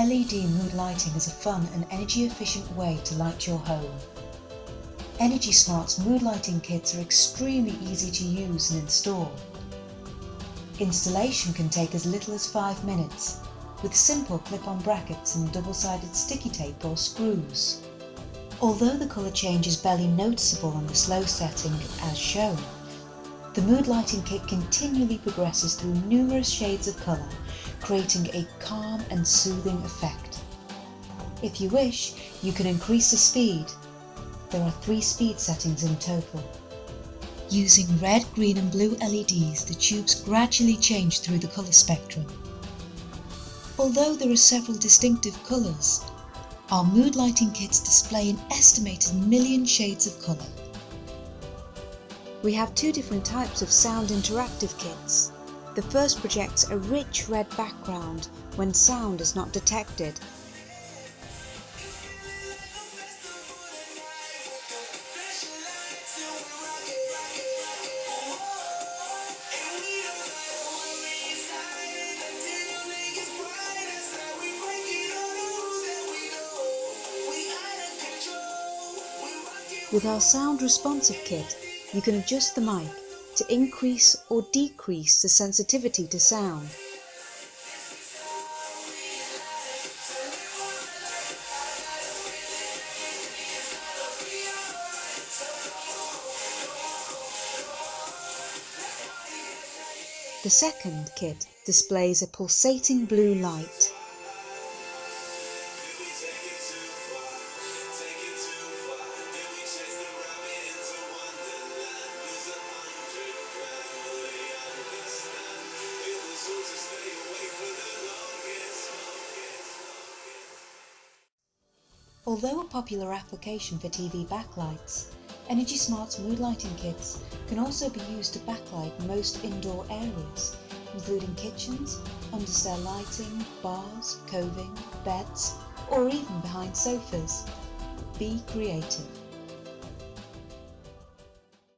LED mood lighting is a fun and energy-efficient way to light your home. Energy Smart's mood lighting kits are extremely easy to use and install. Installation can take as little as 5 minutes, with simple clip-on brackets and double-sided sticky tape or screws. Although the colour change is barely noticeable on the slow setting as shown, the mood lighting kit continually progresses through numerous shades of colour, creating a calm and soothing effect. If you wish, you can increase the speed. There are 3 speed settings in total. Using red, green and blue LEDs, the tubes gradually change through the colour spectrum. Although there are several distinctive colours, our mood lighting kits display an estimated million shades of colour. We have 2 different types of sound interactive kits. The first projects a rich red background when sound is not detected. With our sound responsive kit, you can adjust the mic to increase or decrease the sensitivity to sound. The second kit displays a pulsating blue light. Although a popular application for TV backlights, Energy Smart's mood lighting kits can also be used to backlight most indoor areas, including kitchens, understair lighting, bars, coving, beds, or even behind sofas. Be creative.